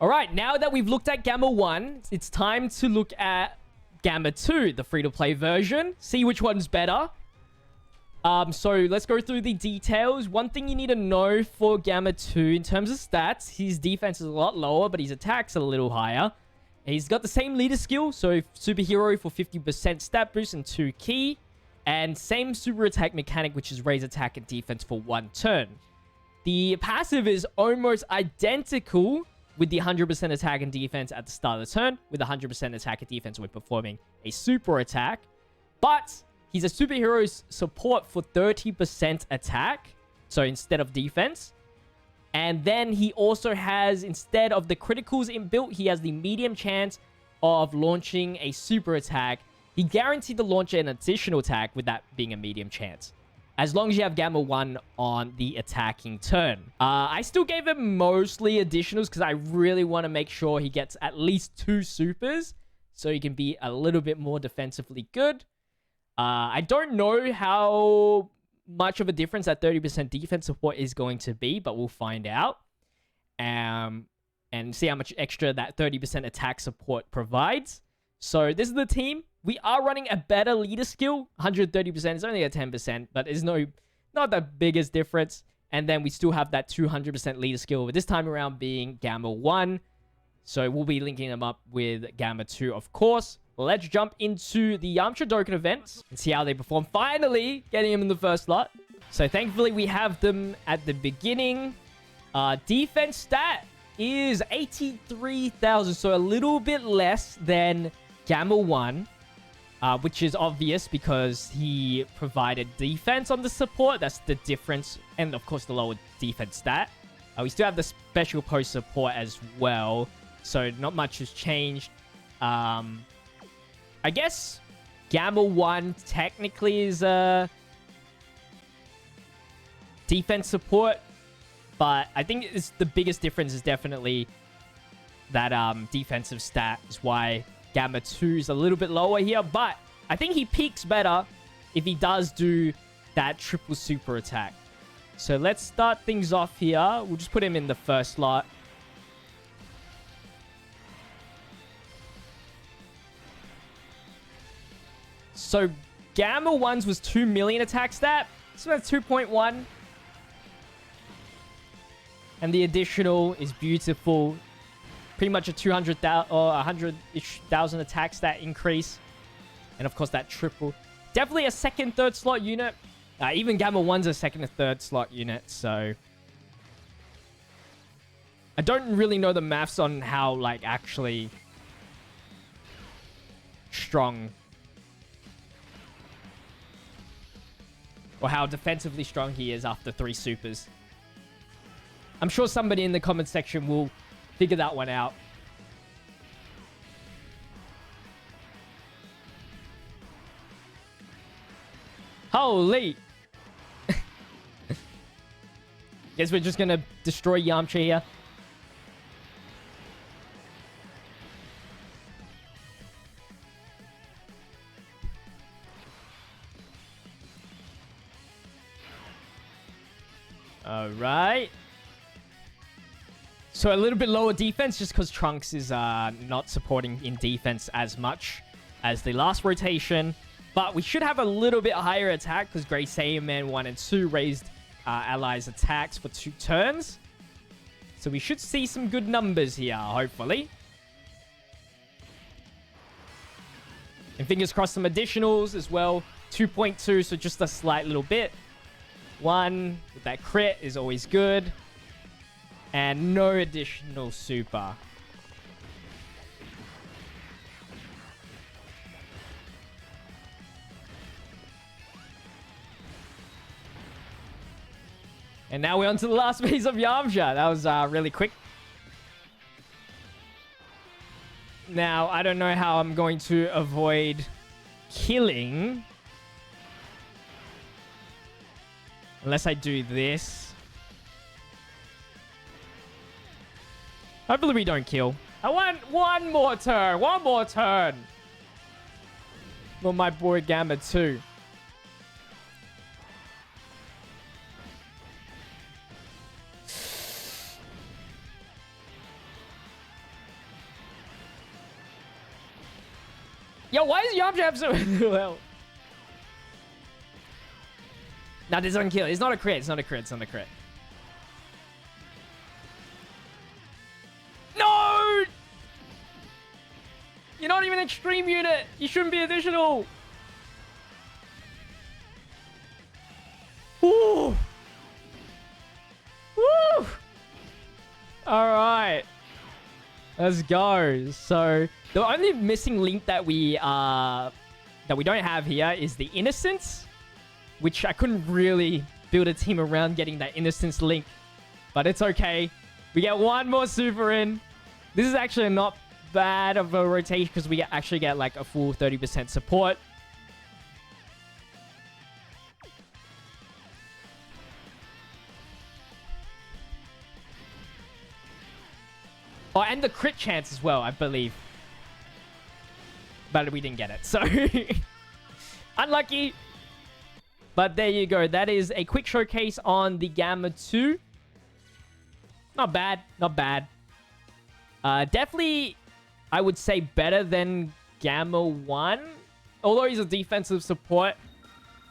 All right, now that we've looked at Gamma 1, it's time to look at Gamma 2, the free-to-play version. See which one's better. So let's go through the details. One thing you need to know for Gamma 2 in terms of stats, his defense is a lot lower, but his attack's a little higher. He's got the same leader skill, so superhero for 50% stat boost and 2 key. And same super attack mechanic, which is raise attack and defense for 1 turn. The passive is almost identical with the 100% attack and defense at the start of the turn, with 100% attack and defense when performing a super attack. But he's a superhero's support for 30% attack, so instead of defense. And then he also has, instead of the criticals inbuilt, he has the medium chance of launching a super attack. He guaranteed to launch an additional attack with that being a medium chance, as long as you have Gamma 1 on the attacking turn. I still gave him mostly additionals because I really want to make sure he gets at least 2 supers so he can be a little bit more defensively good. I don't know how much of a difference that 30% defense support is going to be, but we'll find out. And see how much extra that 30% attack support provides. So this is the team. We are running a better leader skill. 130% is only a 10%, but it's not the biggest difference. And then we still have that 200% leader skill, but this time around being Gamma 1. So we'll be linking them up with Gamma 2, of course. Let's jump into the Yamcha Dokkan events and see how they perform. Finally, getting him in the first slot. So thankfully, we have them at the beginning. Defense stat is 83,000, so a little bit less than Gamma 1. Which is obvious because he provided defense on the support. That's the difference. And of course, the lower defense stat. We still have the special post support as well. So not much has changed. I guess Gamma 1 technically is a defense support. But I think the biggest difference is definitely that defensive stat is why Gamma 2 is a little bit lower here, but I think he peaks better if he does do that triple super attack. So let's start things off here. We'll just put him in the first slot. So Gamma 1's was 2 million attack stat. So that's 2.1. And the additional is beautiful. Pretty much a 200,000 or 100-ish thousand attack stat increase. And of course that triple. Definitely a second, third slot unit. Even Gamma 1's a second or third slot unit, so I don't really know the maths on how, like, actually strong or how defensively strong he is after 3 supers. I'm sure somebody in the comment section will figure that one out. Holy! Guess we're just gonna destroy Yamcha here. Alright. So a little bit lower defense just because Trunks is not supporting in defense as much as the last rotation. But we should have a little bit higher attack because Great Saiyaman 1 and 2 raised allies' attacks for 2 turns. So we should see some good numbers here, hopefully. And fingers crossed some additionals as well. 2.2, so just a slight little bit. 1 with that crit is always good. And no additional super. And now we're on to the last phase of Yamcha. That was really quick. Now, I don't know how I'm going to avoid killing. Unless I do this. Hopefully we don't kill. I want one more turn. One more turn. For my boy Gamma 2. Yo, why is Yamcha so well? Nah, this doesn't kill. It's not a crit. It's not a crit. It's not a crit. No! You're not even an extreme unit. You shouldn't be additional. Woo! Woo! Alright. Let's go. So, the only missing link that we don't have here is the Innocence, which I couldn't really build a team around getting that Innocence link. But it's okay. We get one more super in. This is actually not bad of a rotation because we actually get like a full 30% support. Oh, and the crit chance as well, I believe. But we didn't get it, so... Unlucky. But there you go. That is a quick showcase on the Gamma 2. Not bad. Not bad. Definitely, I would say better than Gamma 1. Although he's a defensive support,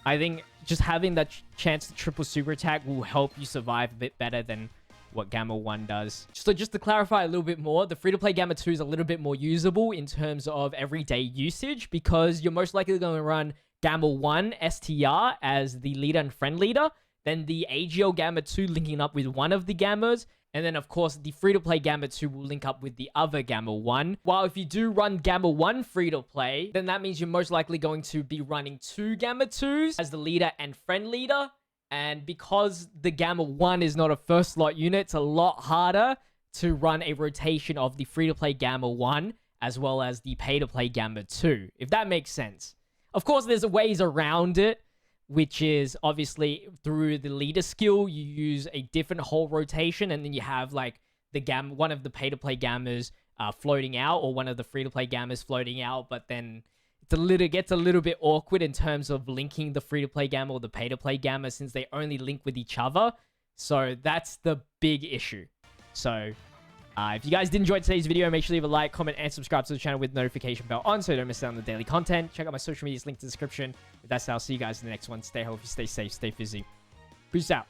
I think just having that chance to triple super attack will help you survive a bit better than what Gamma 1 does. So just to clarify a little bit more, the free-to-play Gamma 2 is a little bit more usable in terms of everyday usage because you're most likely going to run Gamma 1 STR as the leader and friend leader, then the AGL Gamma 2 linking up with one of the Gammas, and then of course the free-to-play Gamma 2 will link up with the other Gamma 1. While if you do run Gamma 1 free-to-play, then that means you're most likely going to be running two Gamma 2s as the leader and friend leader. And because the Gamma 1 is not a first slot unit, it's a lot harder to run a rotation of the free-to-play Gamma 1 as well as the pay-to-play Gamma 2, if that makes sense. Of course, there's ways around it, which is obviously through the leader skill, you use a different whole rotation, and then you have like the Gamma, one of the pay-to-play Gammas floating out, or one of the free-to-play Gammas floating out, but then gets a little bit awkward in terms of linking the free-to-play Gamma or the pay-to-play Gamma since they only link with each other. So that's the big issue. So if you guys did enjoy today's video, make sure to leave a like, comment, and subscribe to the channel with the notification bell on so you don't miss out on the daily content. Check out my social medias linked in the description. With that said, I'll see you guys in the next one. Stay healthy, stay safe, stay fizzy. Peace out.